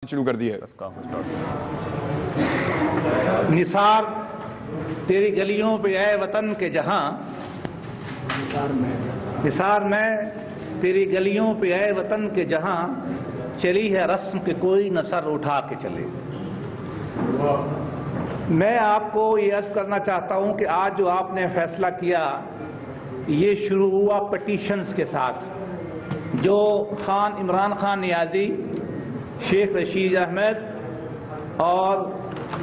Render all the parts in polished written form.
شروع کر دی ہے۔ نثار تیری گلیوں پہ اے وطن کے جہاں، نثار میں تیری گلیوں پہ اے وطن کے جہاں، چلی ہے رسم کہ کوئی نہ سر اٹھا کے چلے۔ میں آپ کو یہ عرض کرنا چاہتا ہوں کہ آج جو آپ نے فیصلہ کیا یہ شروع ہوا پٹیشنز کے ساتھ، جو عمران خان نیازی، شیخ رشید احمد اور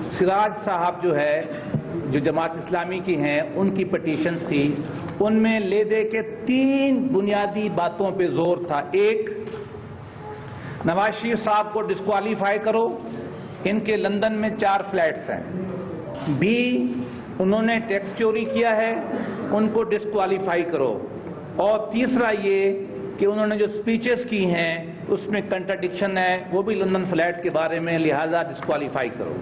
سراج صاحب جو جماعت اسلامی کی ہیں ان کی پٹیشنز تھی۔ ان میں لے دے کے 3 بنیادی باتوں پہ زور تھا۔ ایک، نواز شریف صاحب کو ڈسکوالیفائی کرو، ان کے لندن میں 4 فلیٹس ہیں۔ بی، انہوں نے ٹیکس چوری کیا ہے، ان کو ڈسکوالیفائی کرو۔ اور تیسرا یہ کہ انہوں نے جو سپیچز کی ہیں اس میں کنٹراڈکشن ہے، وہ بھی لندن فلیٹ کے بارے میں، لہذا ڈسکوالیفائی کرو۔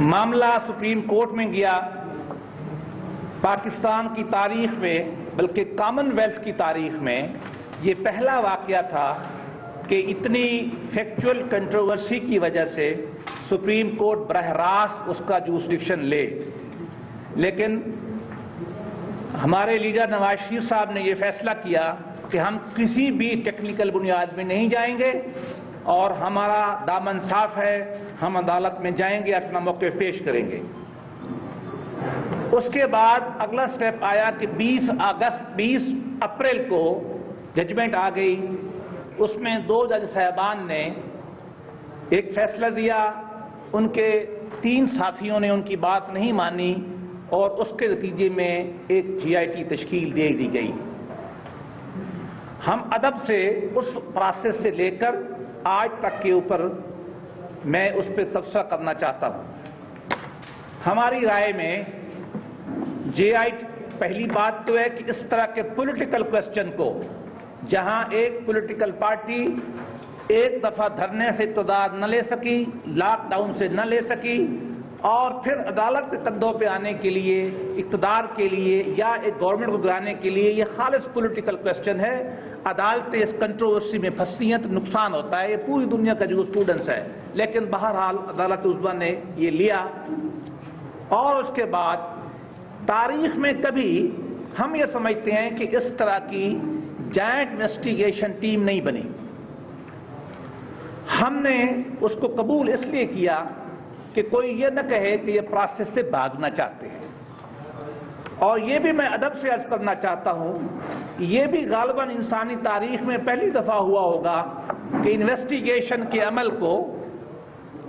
معاملہ سپریم کورٹ میں گیا۔ پاکستان کی تاریخ میں، بلکہ کامن ویلتھ کی تاریخ میں یہ پہلا واقعہ تھا کہ اتنی فیکچول کنٹروورسی کی وجہ سے سپریم کورٹ براہ راست اس کا جورسڈکشن لے۔ لیکن ہمارے لیڈر نواز شریف صاحب نے یہ فیصلہ کیا کہ ہم کسی بھی ٹیکنیکل بنیاد میں نہیں جائیں گے اور ہمارا دامن صاف ہے، ہم عدالت میں جائیں گے، اپنا موقف پیش کریں گے۔ اس کے بعد اگلا سٹیپ آیا کہ 20 اپریل کو ججمنٹ آ گئی۔ اس میں 2 جج صاحبان نے ایک فیصلہ دیا، ان کے 3 ساتھیوں نے ان کی بات نہیں مانی اور اس کے نتیجے میں ایک GIT تشکیل دے دی گئی۔ ہم ادب سے اس پروسیس سے لے کر آج تک کے اوپر میں اس پہ تبصرہ کرنا چاہتا ہوں۔ ہماری رائے میں GIT پہلی بات تو ہے کہ اس طرح کے پولیٹیکل کوسچن کو، جہاں ایک پولیٹیکل پارٹی ایک دفعہ دھرنے سے اقتدار نہ لے سکی، لاک ڈاؤن سے نہ لے سکی، اور پھر عدالت کے کندھوں پہ آنے کے لیے، اقتدار کے لیے یا ایک گورنمنٹ کو گرانے کے لیے، یہ خالص پولیٹیکل کوسچن ہے۔ عدالتیں اس کنٹروورسی میں پھنستی ہیں تو نقصان ہوتا ہے، یہ پوری دنیا کا جو اسٹوڈنٹس ہے۔ لیکن بہرحال عدالت عظمیٰ نے یہ لیا، اور اس کے بعد تاریخ میں کبھی ہم یہ سمجھتے ہیں کہ اس طرح کی جوائنٹ انویسٹیگیشن ٹیم نہیں بنی۔ ہم نے اس کو قبول اس لیے کیا کہ کوئی یہ نہ کہے کہ یہ پروسیس سے بھاگنا چاہتے ہیں۔ اور یہ بھی میں ادب سے عرض کرنا چاہتا ہوں، یہ بھی غالباً انسانی تاریخ میں پہلی دفعہ ہوا ہوگا کہ انویسٹیگیشن کے عمل کو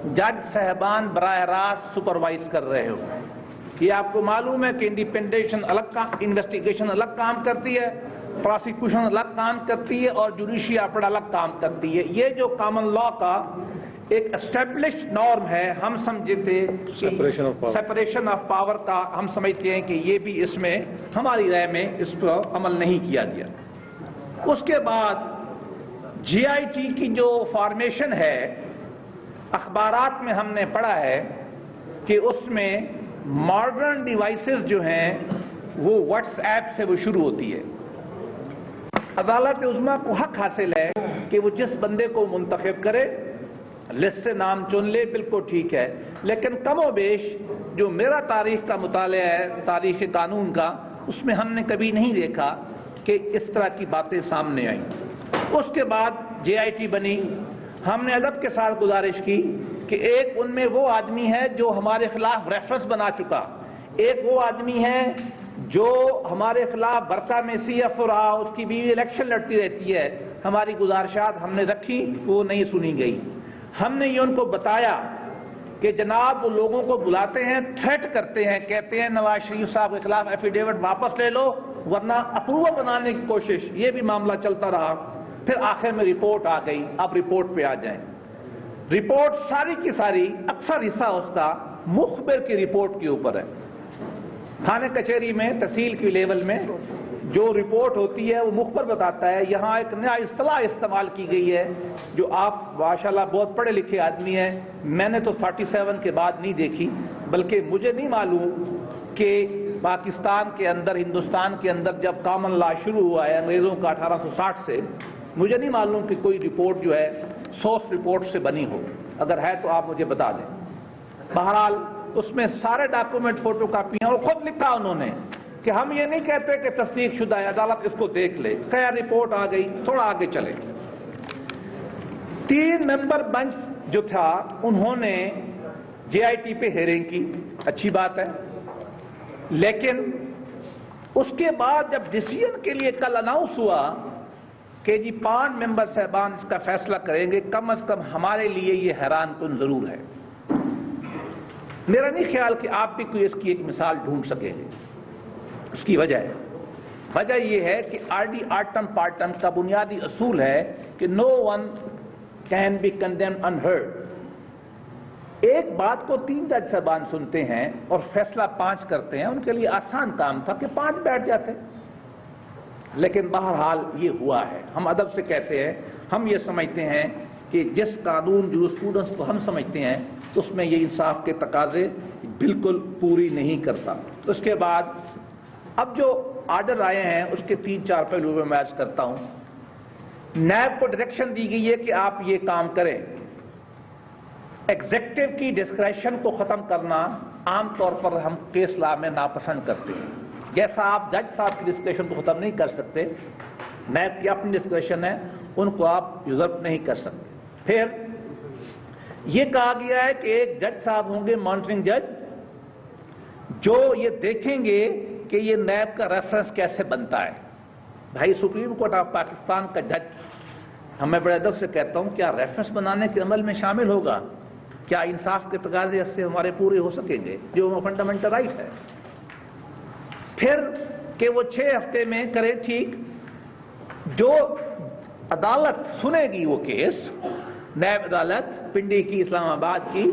جج صاحبان براہ راست سپروائز کر رہے ہو۔ یہ آپ کو معلوم ہے کہ انویسٹیگیشن الگ کام کرتی ہے، پراسیکیوشن الگ کام کرتی ہے، اور جوڈیشری اپنا الگ کام کرتی ہے۔ یہ جو کامن لا کا ایک اسٹیبلشڈ نارم ہے، ہم سمجھتے سیپریشن آف پاور کا، ہم سمجھتے ہیں کہ یہ بھی اس میں ہماری رائے میں اس پر عمل نہیں کیا گیا۔ اس کے بعد GIT کی جو فارمیشن ہے، اخبارات میں ہم نے پڑھا ہے کہ اس میں ماڈرن ڈیوائسز جو ہیں وہ واٹس ایپ سے وہ شروع ہوتی ہے۔ عدالت عظمیٰ کو حق حاصل ہے کہ وہ جس بندے کو منتخب کرے، لسٹ سے نام چن لے، بالکل ٹھیک ہے، لیکن کم و بیش جو میرا تاریخ کا مطالعہ ہے، تاریخ قانون کا، اس میں ہم نے کبھی نہیں دیکھا کہ اس طرح کی باتیں سامنے آئیں۔ اس کے بعد GIT بنی۔ ہم نے ادب کے ساتھ گزارش کی کہ ایک ان میں وہ آدمی ہے جو ہمارے خلاف ریفرنس بنا چکا، ایک وہ آدمی ہے جو ہمارے خلاف برقع میں CF رہا، اس کی بیوی الیکشن لڑتی رہتی ہے۔ ہماری گزارشات ہم نے رکھی، وہ نہیں سنی گئی۔ ہم نے یہ ان کو بتایا کہ جناب وہ لوگوں کو بلاتے ہیں، تھریٹ کرتے ہیں، کہتے ہیں نواز شریف صاحب کے خلاف ایفیڈیوٹ واپس لے لو ورنہ اپروول بنانے کی کوشش، یہ بھی معاملہ چلتا رہا۔ پھر آخر میں رپورٹ آ گئی۔ اب رپورٹ پہ آ جائیں۔ رپورٹ ساری کی ساری، اکثر حصہ اس کا مخبر کی رپورٹ کے اوپر ہے۔ تھانے کچہری میں، تحصیل کی لیول میں جو رپورٹ ہوتی ہے وہ مخبر بتاتا ہے۔ یہاں ایک نیا اصطلاح استعمال کی گئی ہے جو آپ ماشاءاللہ بہت پڑھے لکھے آدمی ہیں، میں نے تو 47 کے بعد نہیں دیکھی، بلکہ مجھے نہیں معلوم کہ پاکستان کے اندر، ہندوستان کے اندر جب کامن لا شروع ہوا ہے انگریزوں کا 1860 سے، مجھے نہیں معلوم کہ کوئی رپورٹ جو ہے سورس رپورٹ سے بنی ہو، اگر ہے تو آپ مجھے بتا دیں۔ بہرحال اس میں سارے ڈاکومنٹ فوٹو کاپی ہیں، اور خود لکھا انہوں نے کہ ہم یہ نہیں کہتے کہ تصدیق شدہ ہے، عدالت اس کو دیکھ لے۔ خیر رپورٹ آ گئی، تھوڑا آگے چلے۔ 3 ممبر بنچ جو تھا انہوں نے جے آئی ٹی پہ ہیئرنگ کی، اچھی بات ہے، لیکن اس کے بعد جب ڈیسیژن کے لیے کل اناؤنس ہوا کہ جی 5 ممبر صاحبان اس کا فیصلہ کریں گے، کم از کم ہمارے لیے یہ حیران کن ضرور ہے۔ میرا نہیں خیال کہ آپ بھی کوئی اس کی ایک مثال ڈھونڈ سکیں گے۔ اس کی وجہ یہ ہے کہ آر ڈی آرٹم پارٹم کا بنیادی اصول ہے کہ no one can be condemned unheard۔ ایک بات کو 3 جج صاحبان سنتے ہیں اور فیصلہ 5 کرتے ہیں، ان کے لیے آسان کام تھا کہ 5 بیٹھ جاتے، لیکن بہرحال یہ ہوا ہے۔ ہم ادب سے کہتے ہیں، ہم یہ سمجھتے ہیں کہ جس قانون جورسپروڈنس کو ہم سمجھتے ہیں اس میں یہ انصاف کے تقاضے بالکل پوری نہیں کرتا۔ اس کے بعد اب جو آرڈر آئے ہیں اس کے 3-4 پہلو میں عرض کرتا ہوں۔ نیب کو ڈائریکشن دی گئی ہے کہ آپ یہ کام کریں۔ ایگزیکٹو کی ڈسکریشن کو ختم کرنا عام طور پر ہم کیس لا میں ناپسند کرتے ہیں۔ جیسا آپ جج صاحب کی ڈسکریشن کو ختم نہیں کر سکتے، نیب کی اپنی ڈسکریشن ہے، ان کو آپ یوزرپ نہیں کر سکتے۔ پھر یہ کہا گیا ہے کہ ایک جج صاحب ہوں گے مانیٹرنگ جج، جو یہ دیکھیں گے کہ یہ نیب کا ریفرنس کیسے بنتا ہے۔ بھائی سپریم کورٹ آف پاکستان کا جج، میں بڑے ادب سے کہتا ہوں، کیا ریفرنس بنانے کے عمل میں شامل ہوگا؟ کیا انصاف کے تقاضے اس سے ہمارے پورے ہو سکیں گے جو فنڈامنٹل رائٹ ہے؟ پھر کہ وہ 6 ہفتے میں کرے، ٹھیک، جو عدالت سنے گی وہ کیس، نیب عدالت پنڈی کی، اسلام آباد کی،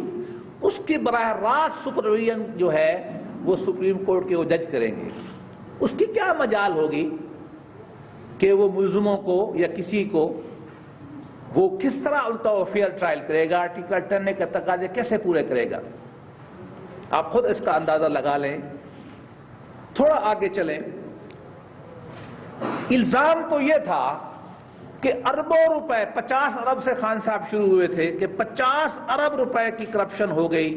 اس کی براہ راست سپرویژن جو ہے وہ سپریم کورٹ کے وہ جج کریں گے۔ اس کی کیا مجال ہوگی کہ وہ ملزموں کو یا کسی کو وہ کس طرح ان کا فیئر ٹرائل کرے گا، آرٹیکل 10 کے تقاضے کیسے پورے کرے گا؟ آپ خود اس کا اندازہ لگا لیں۔ تھوڑا آگے چلیں۔ الزام تو یہ تھا کہ اربوں روپے، 50 ارب سے خان صاحب شروع ہوئے تھے کہ 50 ارب روپے کی کرپشن ہو گئی،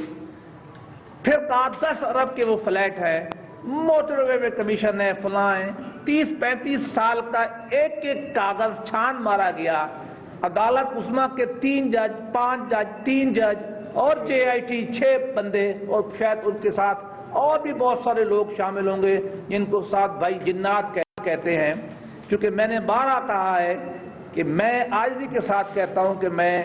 پھر کہا 10 ارب کے وہ فلیٹ ہے، موٹر وے میں کمیشن ہے، فلاں ہے، 30-35 سال کا ایک ایک کاغذ چھان مارا گیا۔ عدالت عظمیٰ کے 3 جج، 5 جج، 3 جج اور جے آئی ٹی 6 بندے، اور شاید ان کے ساتھ اور بھی بہت سارے لوگ شامل ہوں گے جن کو ساتھ بھائی جنات کہتے ہیں۔ چونکہ میں نے بارہا کہا ہے کہ میں عاجزی کے ساتھ کہتا ہوں کہ میں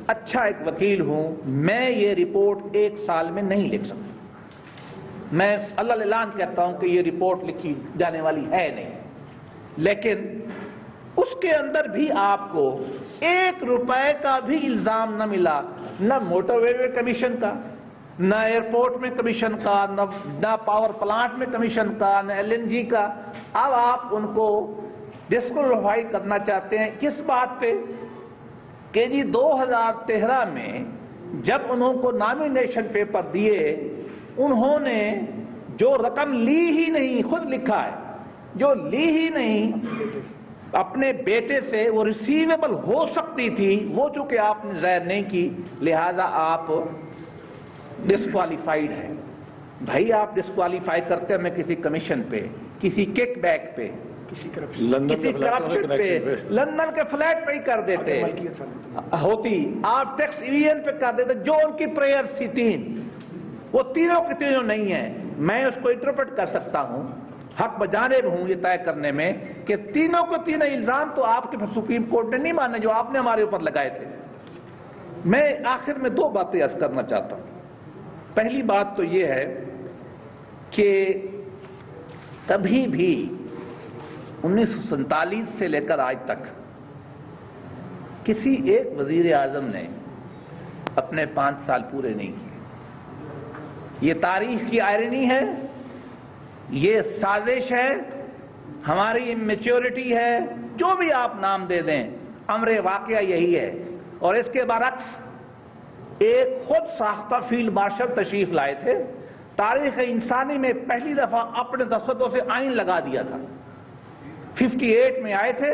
اچھا ایک وکیل ہوں، میں یہ رپورٹ 1 سال میں نہیں لکھ سکتا۔ میں اللہ اعلان کہتا ہوں کہ یہ رپورٹ لکھی جانے والی ہے نہیں، لیکن اس کے اندر بھی آپ کو 1 روپے کا بھی الزام نہ ملا، نہ موٹر وے کمیشن کا، نہ ایئرپورٹ میں کمیشن کا، نہ پاور پلانٹ میں کمیشن کا، نہ LNG کا۔ اب آپ ان کو ڈسکوالیفائی کرنا چاہتے ہیں کس بات پہ کہ جی 2013 میں جب انہوں کو نامینیشن پیپر دیے، انہوں نے جو رقم لی ہی نہیں، خود لکھا ہے، جو لی ہی نہیں اپنے بیٹے سے، وہ ریسیویبل ہو سکتی تھی، وہ چونکہ آپ نے ظاہر نہیں کی، لہذا آپ ڈسکوالیفائیڈ ہیں۔ بھائی آپ ڈسکوالیفائی کرتے ہیں میں کسی کمیشن پہ، کسی کک بیک پہ، کسی کرپشن پہ، لندن کے فلیٹ پہ ہی کر دیتے ہوتی، آپ ٹیکس ایویژن پہ کر دیتے، جو ان کی پریئرز تھی 3، وہ تینوں کے تینوں نہیں ہیں۔ میں اس کو انٹرپریٹ کر سکتا ہوں، حق بجانب ہوں یہ طے کرنے میں کہ تینوں کو تینوں الزام تو آپ کے سپریم کورٹ نے نہیں مانے جو آپ نے ہمارے اوپر لگائے تھے۔ میں آخر میں 2 باتیں عرض کرنا چاہتا ہوں۔ پہلی بات تو یہ ہے کہ کبھی بھی 1947 سے لے کر آج تک کسی ایک وزیر اعظم نے اپنے 5 سال پورے نہیں کیے۔ یہ تاریخ کی آئرنی ہے، یہ سازش ہے، ہماری میچورٹی ہے، جو بھی آپ نام دے دیں، امر واقعہ یہی ہے۔ اور اس کے برعکس ایک خود ساختہ فیلڈ مارشل تشریف لائے تھے، تاریخ انسانی میں پہلی دفعہ اپنے دستخطوں سے آئین لگا دیا تھا۔ 58 میں آئے تھے،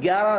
11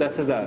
10,000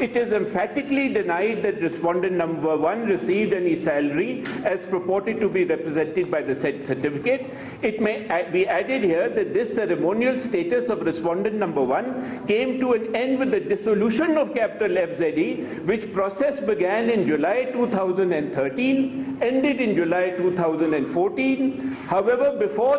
it is emphatically denied that respondent number 1 received any salary as purported to be represented by the said certificate. It may be added here that this ceremonial status of respondent number 1 came to an end with the dissolution of Capital FZE, which process began in July 2013, ended in July 2014. However, before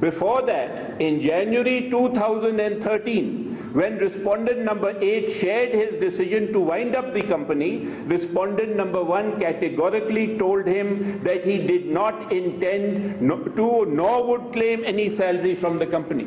before that, in January 2013, when respondent number 8 shared his decision to wind up the company, respondent number 1 categorically told him that he did not intend to nor would claim any salary from the company.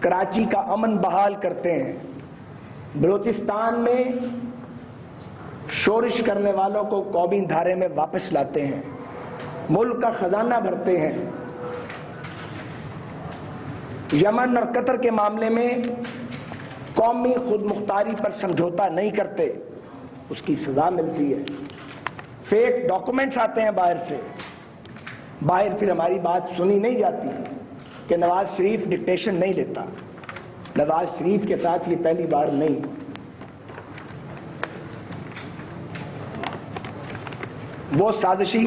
Karachi کا امن بحال کرتے ہیں، بلوچستان میں شورش کرنے والوں کو قومی دھارے میں واپس لاتے ہیں، ملک کا خزانہ بھرتے ہیں، یمن اور قطر کے معاملے میں قومی خود مختاری پر سمجھوتا نہیں کرتے، اس کی سزا ملتی ہے۔ فیک ڈاکومنٹس آتے ہیں باہر سے، باہر پھر ہماری بات سنی نہیں جاتی کہ نواز شریف ڈکٹیشن نہیں لیتا۔ نواز شریف کے ساتھ یہ پہلی بار نہیں۔ وہ سازشی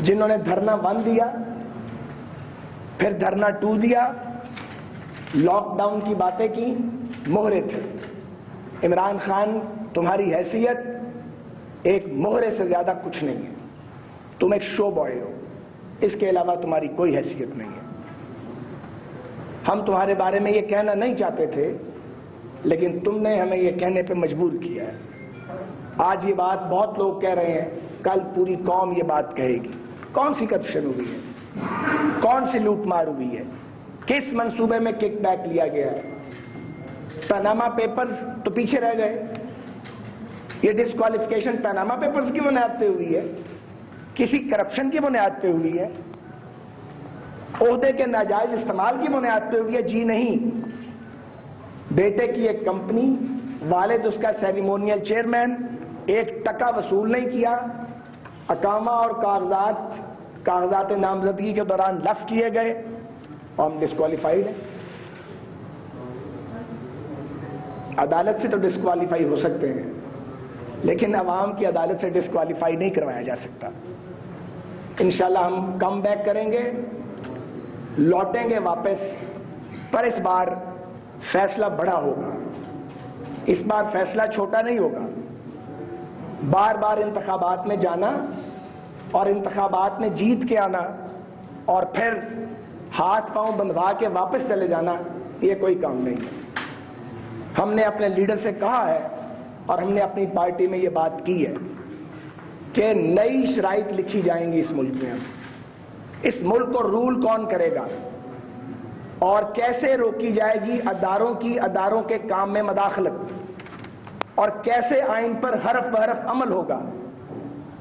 جنہوں نے دھرنا 1 دیا، پھر دھرنا 2 دیا، لاک ڈاؤن کی باتیں کی، مہرے تھے۔ عمران خان تمہاری حیثیت ایک مہرے سے زیادہ کچھ نہیں ہے، تم ایک شو بوائے ہو، اس کے علاوہ تمہاری کوئی حیثیت نہیں ہے۔ ہم تمہارے بارے میں یہ کہنا نہیں چاہتے تھے، لیکن تم نے ہمیں یہ کہنے پہ مجبور کیا ہے۔ آج یہ بات بہت لوگ کہہ رہے ہیں، کل پوری قوم یہ بات کہے گی۔ کون سی کرپشن ہوئی ہے؟ کون سی لوٹ مار ہوئی ہے؟ کس منصوبے میں کک بیک لیا گیا ہے؟ پاناما پیپرز تو پیچھے رہ گئے، یہ ڈسکوالیفیکیشن پاناما پیپرز کی بنیاد پہ ہوئی ہے، کسی کرپشن کی بنیاد پہ ہوئی ہے، عہدے کے ناجائز استعمال کی بنیاد پہ ہوئی ہے؟ جی نہیں۔ بیٹے کی ایک کمپنی، والد اس کا سیریمونیل چیئرمین، 1 ٹکا وصول نہیں کیا، اقامہ اور کاغذات نامزدگی کے دوران لف کیے گئے اور ہم ڈسکوالیفائیڈ ہیں۔ عدالت سے تو ڈسکوالیفائی ہو سکتے ہیں، لیکن عوام کی عدالت سے ڈسکوالیفائی نہیں کروایا جا سکتا۔ انشاءاللہ ہم کم بیک کریں گے، لوٹیں گے واپس، پر اس بار فیصلہ بڑا ہوگا، اس بار فیصلہ چھوٹا نہیں ہوگا۔ بار بار انتخابات میں جانا اور انتخابات میں جیت کے آنا اور پھر ہاتھ پاؤں بندھوا کے واپس چلے جانا، یہ کوئی کام نہیں ہے۔ ہم نے اپنے لیڈر سے کہا ہے اور ہم نے اپنی پارٹی میں یہ بات کی ہے کہ نئی شرائط لکھی جائیں گی اس ملک میں۔ اس ملک کو رول کون کرے گا اور کیسے روکی جائے گی اداروں کے کام میں مداخلت، اور کیسے آئین پر حرف بحرف عمل ہوگا،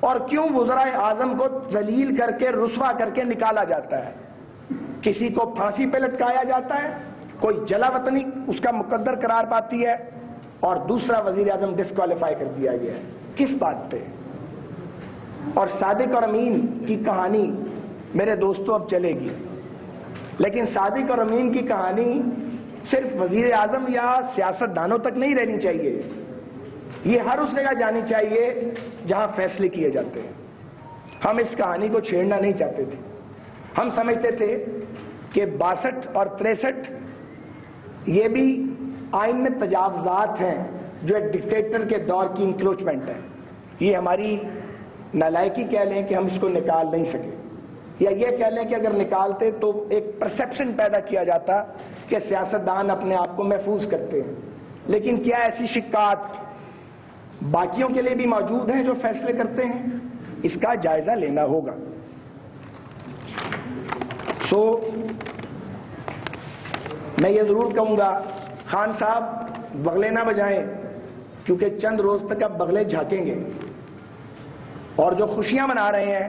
اور کیوں وزرائے اعظم کو ذلیل کر کے رسوا کر کے نکالا جاتا ہے، کسی کو پھانسی پہ لٹکایا جاتا ہے، کوئی جلا وطنی اس کا مقدر قرار پاتی ہے، اور دوسرا وزیر اعظم ڈسکوالیفائی کر دیا گیا ہے۔ کس بات پہ؟ اور صادق اور امین کی کہانی میرے دوستوں اب چلے گی، لیکن صادق اور امین کی کہانی صرف وزیر اعظم یا سیاست دانوں تک نہیں رہنی چاہیے، یہ ہر اس جگہ جانی چاہیے جہاں فیصلے کیے جاتے ہیں۔ ہم اس کہانی کو چھیڑنا نہیں چاہتے تھے، ہم سمجھتے تھے کہ 62 اور 63 یہ بھی آئین میں تجاوزات ہیں جو ایک ڈکٹیٹر کے دور کی انکروچمنٹ ہے۔ یہ ہماری نالائکی کہہ لیں کہ ہم اس کو نکال نہیں سکے، یا یہ کہہ لیں کہ اگر نکالتے تو ایک پرسیپشن پیدا کیا جاتا کہ سیاستدان اپنے آپ کو محفوظ کرتے ہیں۔ لیکن کیا ایسی شکایات باقیوں کے لیے بھی موجود ہیں جو فیصلے کرتے ہیں؟ اس کا جائزہ لینا ہوگا۔ میں یہ ضرور کہوں گا، خان صاحب بغلے نہ بجائیں، کیونکہ چند روز تک اب بغلے جھانکیں گے، اور جو خوشیاں منا رہے ہیں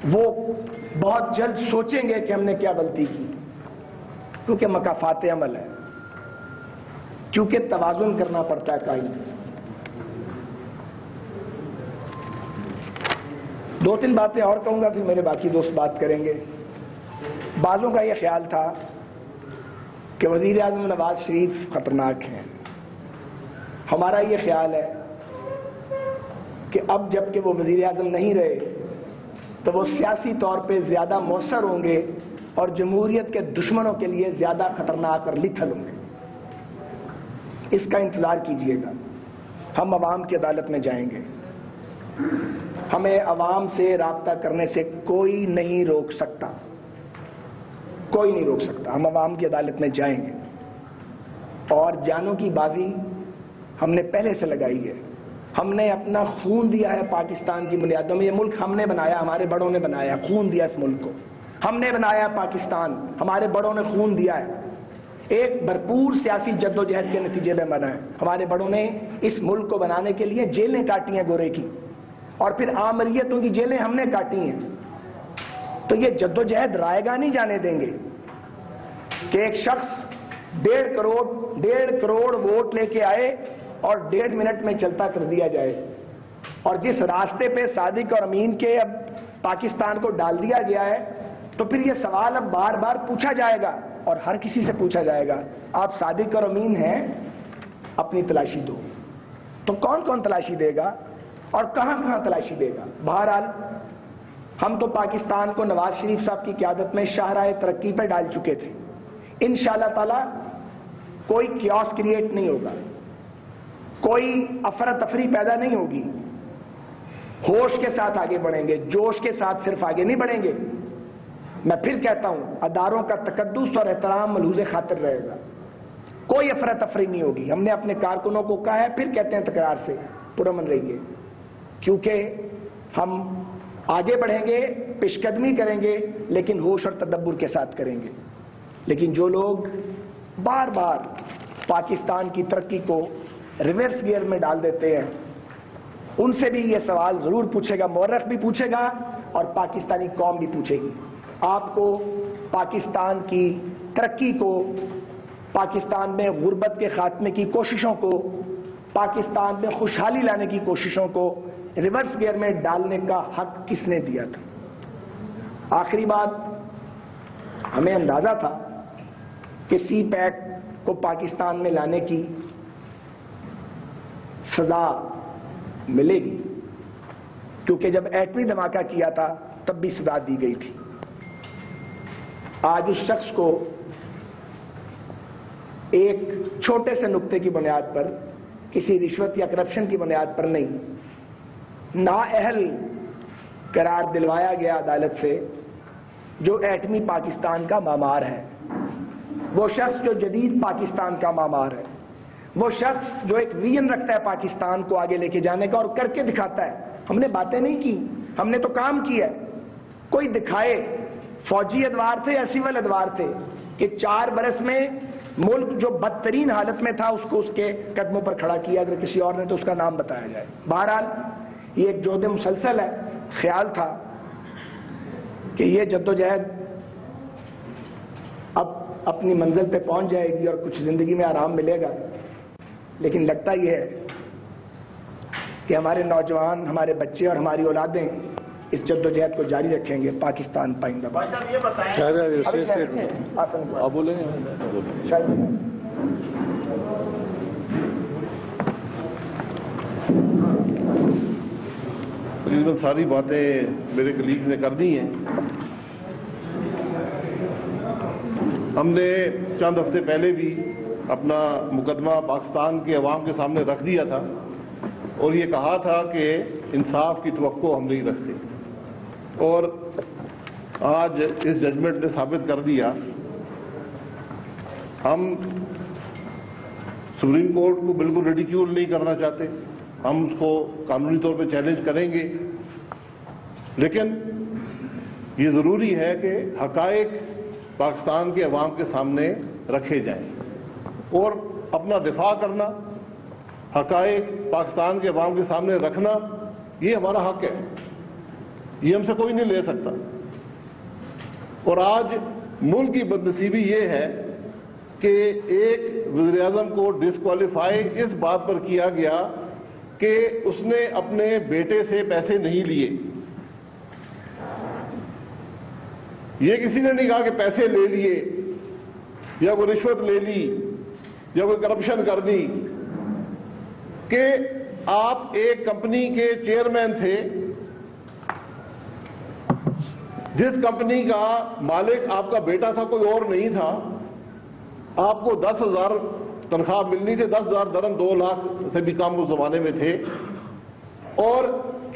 وہ بہت جلد سوچیں گے کہ ہم نے کیا غلطی کی، کیونکہ مکافات عمل ہے، کیونکہ توازن کرنا پڑتا ہے قائم۔ 2-3 باتیں اور کہوں گا، پھر میرے باقی دوست بات کریں گے۔ بعضوں کا یہ خیال تھا کہ وزیر اعظم نواز شریف خطرناک ہیں۔ ہمارا یہ خیال ہے کہ اب جب کہ وہ وزیر اعظم نہیں رہے تو وہ سیاسی طور پہ زیادہ مؤثر ہوں گے اور جمہوریت کے دشمنوں کے لیے زیادہ خطرناک اور لتھل ہوں گے۔ اس کا انتظار کیجئے گا۔ ہم عوام کی عدالت میں جائیں گے، ہمیں عوام سے رابطہ کرنے سے کوئی نہیں روک سکتا، کوئی نہیں روک سکتا۔ ہم عوام کی عدالت میں جائیں گے، اور جانوں کی بازی ہم نے پہلے سے لگائی ہے۔ ہم نے اپنا خون دیا ہے پاکستان کی بنیادوں میں، یہ ملک ہم نے بنایا، ہمارے بڑوں نے بنایا، خون دیا اس ملک کو۔ ہم نے بنایا پاکستان، ہمارے بڑوں نے خون دیا ہے، ایک بھرپور سیاسی جد و جہد کے نتیجے میں بنا ہے۔ ہمارے بڑوں نے اس ملک کو بنانے کے لیے جیلیں کاٹی ہیں گورے کی، اور پھر آمریتوں کی جیلیں ہم نے کاٹی ہیں۔ تو یہ جد و جہد رائے گاہ نہیں جانے دیں گے کہ ایک شخص 1.5 کروڑ ووٹ لے کے آئے اور 1.5 منٹ میں چلتا کر دیا جائے۔ اور جس راستے پہ صادق اور امین کے اب پاکستان کو ڈال دیا گیا ہے، تو پھر یہ سوال اب بار بار پوچھا جائے گا، اور ہر کسی سے پوچھا جائے گا، آپ صادق اور امین ہیں، اپنی تلاشی دو۔ تو کون کون تلاشی دے گا اور کہاں کہاں تلاشی دے گا؟ بہرحال ہم تو پاکستان کو نواز شریف صاحب کی قیادت میں شاہراہ ترقی پہ ڈال چکے تھے۔ انشاءاللہ تعالی کوئی کیوس کریٹ نہیں ہوگا، کوئی افراتفری پیدا نہیں ہوگی، ہوش کے ساتھ آگے بڑھیں گے، جوش کے ساتھ صرف آگے نہیں بڑھیں گے۔ میں پھر کہتا ہوں، اداروں کا تقدس اور احترام ملحوظ خاطر رہے گا، کوئی افراتفری نہیں ہوگی۔ ہم نے اپنے کارکنوں کو کہا ہے، پھر کہتے ہیں تکرار سے، پرامن رہیے، کیونکہ ہم آگے بڑھیں گے، پیش قدمی کریں گے، لیکن ہوش اور تدبر کے ساتھ کریں گے۔ لیکن جو لوگ بار بار پاکستان کی ترقی کو ریورس گیئر میں ڈال دیتے ہیں، ان سے بھی یہ سوال ضرور پوچھے گا، مورخ بھی پوچھے گا اور پاکستانی قوم بھی پوچھے گی۔ آپ کو پاکستان کی ترقی کو، پاکستان میں غربت کے خاتمے کی کوششوں کو، پاکستان میں خوشحالی لانے کی کوششوں کو ریورس گیئر میں ڈالنے کا حق کس نے دیا تھا؟ آخری بات، ہمیں اندازہ تھا کہ سی پیک کو پاکستان میں لانے کی سزا ملے گی، کیونکہ جب ایٹمی دھماکہ کیا تھا تب بھی سزا دی گئی تھی۔ آج اس شخص کو ایک چھوٹے سے نقطے کی بنیاد پر، کسی رشوت یا کرپشن کی بنیاد پر نہیں، نااہل قرار دلوایا گیا عدالت سے، جو ایٹمی پاکستان کا معمار ہے، وہ شخص جو جدید پاکستان کا معمار ہے، وہ شخص جو ایک ویژن رکھتا ہے پاکستان کو آگے لے کے جانے کا اور کر کے دکھاتا ہے۔ ہم نے باتیں نہیں کی، ہم نے تو کام کیا ہے۔ کوئی دکھائے فوجی ادوار تھے یا سول ادوار تھے کہ 4 برس میں ملک جو بدترین حالت میں تھا اس کو اس کے قدموں پر کھڑا کیا، اگر کسی اور نے تو اس کا نام بتایا جائے۔ بہرحال یہ ایک جہد مسلسل ہے۔ خیال تھا کہ یہ جدوجہد اب اپنی منزل پہ پہنچ جائے گی اور کچھ زندگی میں آرام ملے گا، لیکن لگتا یہ ہے کہ ہمارے نوجوان، ہمارے بچے اور ہماری اولادیں اس جدوجہد کو جاری رکھیں گے۔ پاکستان پائندہ باد۔ تقریباً ساری باتیں میرے کلیگز نے کر دی ہیں۔ ہم نے چند ہفتے پہلے بھی اپنا مقدمہ پاکستان کے عوام کے سامنے رکھ دیا تھا اور یہ کہا تھا کہ انصاف کی توقع ہم نہیں رکھتے، اور آج اس ججمنٹ نے ثابت کر دیا۔ ہم سپریم کورٹ کو بالکل ریڈیکیول نہیں کرنا چاہتے، ہم اس کو قانونی طور پہ چیلنج کریں گے، لیکن یہ ضروری ہے کہ حقائق پاکستان کے عوام کے سامنے رکھے جائیں، اور اپنا دفاع کرنا، حقائق پاکستان کے عوام کے سامنے رکھنا، یہ ہمارا حق ہے، یہ ہم سے کوئی نہیں لے سکتا۔ اور آج ملک کی بدنصیبی یہ ہے کہ ایک وزیر اعظم کو ڈسکوالیفائی اس بات پر کیا گیا کہ اس نے اپنے بیٹے سے پیسے نہیں لیے۔ یہ کسی نے نہیں کہا کہ پیسے لے لیے یا کوئی رشوت لے لی یا کوئی کرپشن کر دی، کہ آپ ایک کمپنی کے چیئرمین تھے، جس کمپنی کا مالک آپ کا بیٹا تھا، کوئی اور نہیں تھا، آپ کو 10,000 تنخواہ ملنی تھی، 10,000 درہم 2 لاکھ سے بھی کم اس زمانے میں تھے، اور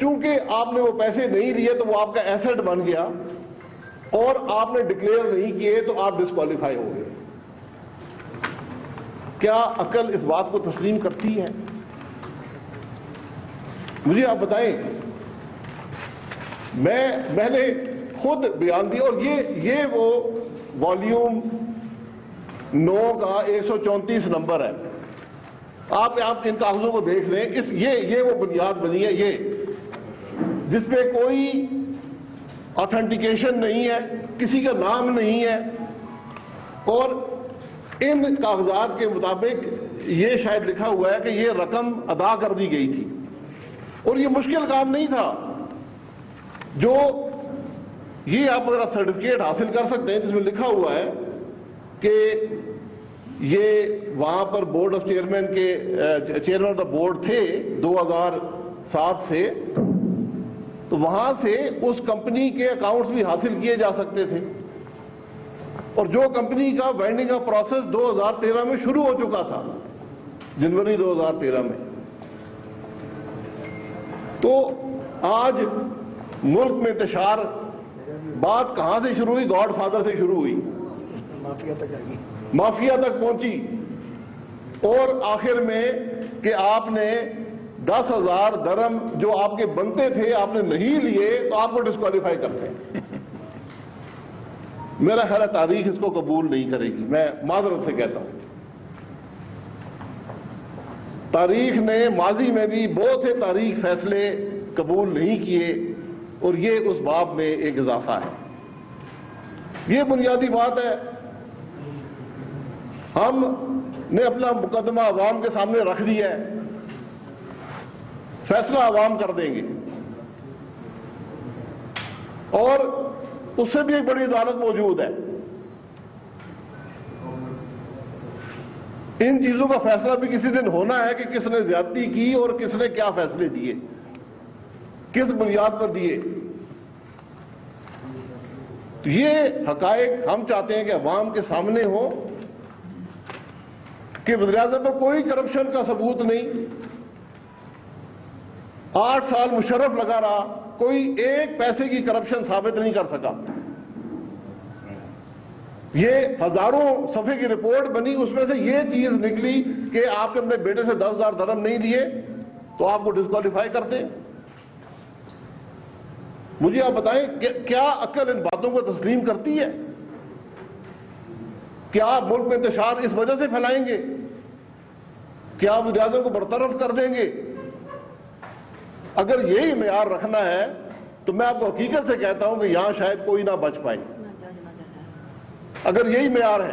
چونکہ آپ نے وہ پیسے نہیں لیے تو وہ آپ کا ایسٹ بن گیا، اور آپ نے ڈکلیئر نہیں کیے تو آپ ڈسکوالیفائی ہو گئے۔ کیا عقل اس بات کو تسلیم کرتی ہے؟ مجھے آپ بتائیں۔ میں نے خود بیان دیا، اور یہ وہ والیوم 9 کا 134 نمبر ہے. آپ ان کاغذوں کو دیکھ لیں. یہ وہ بنیاد بنی ہے، یہ جس پہ کوئی آتھینٹیکیشن نہیں ہے، کسی کا نام نہیں ہے، اور ان کاغذات کے مطابق یہ شاید لکھا ہوا ہے کہ یہ رقم ادا کر دی گئی تھی. اور یہ مشکل کام نہیں تھا. جو یہ آپ اگر سرٹیفکیٹ حاصل کر سکتے ہیں جس میں لکھا ہوا ہے کہ یہ وہاں پر بورڈ آف چیئرمین کے چیئرمین آف دا بورڈ تھے 2007 سے، تو وہاں سے اس کمپنی کے اکاؤنٹس بھی حاصل کیے جا سکتے تھے. اور جو کمپنی کا وینڈنگ کا پروسیس 2013 میں شروع ہو چکا تھا، جنوری 2013 میں. تو آج ملک میں انتشار بات کہاں سے شروع ہوئی؟ گاڈ فادر سے شروع ہوئی، مافیا تک پہنچی، اور آخر میں کہ آپ نے 10,000 درم جو آپ کے بنتے تھے آپ نے نہیں لیے تو آپ کو ڈسکوالیفائی کرتے ہیں. میرا خیال ہے تاریخ اس کو قبول نہیں کرے گی. میں معذرت سے کہتا ہوں، تاریخ نے ماضی میں بھی بہت سے تاریخ فیصلے قبول نہیں کیے، اور یہ اس باب میں ایک اضافہ ہے. یہ بنیادی بات ہے. ہم نے اپنا مقدمہ عوام کے سامنے رکھ دیا ہے، فیصلہ عوام کر دیں گے. اور اس سے بھی ایک بڑی عدالت موجود ہے. ان چیزوں کا فیصلہ بھی کسی دن ہونا ہے کہ کس نے زیادتی کی اور کس نے کیا فیصلے دیے، کس بنیاد پر دیے. تو یہ حقائق ہم چاہتے ہیں کہ عوام کے سامنے ہو کہ وزیر اعظم پر کوئی کرپشن کا ثبوت نہیں. 8 سال مشرف لگا رہا، کوئی ایک پیسے کی کرپشن ثابت نہیں کر سکا. یہ ہزاروں صفحے کی رپورٹ بنی، اس میں سے یہ چیز نکلی کہ آپ نے اپنے بیٹے سے 10,000 درہم نہیں لیے تو آپ کو ڈسکوالیفائی کرتے. مجھے آپ بتائیں کیا عقل ان باتوں کو تسلیم کرتی ہے؟ کیا آپ ملک میں انتشار اس وجہ سے پھیلائیں گے؟ کیا آپ وزیر اعظم کو برطرف کر دیں گے؟ اگر یہی معیار رکھنا ہے تو میں آپ کو حقیقت سے کہتا ہوں کہ یہاں شاید کوئی نہ بچ پائے. اگر یہی معیار ہے،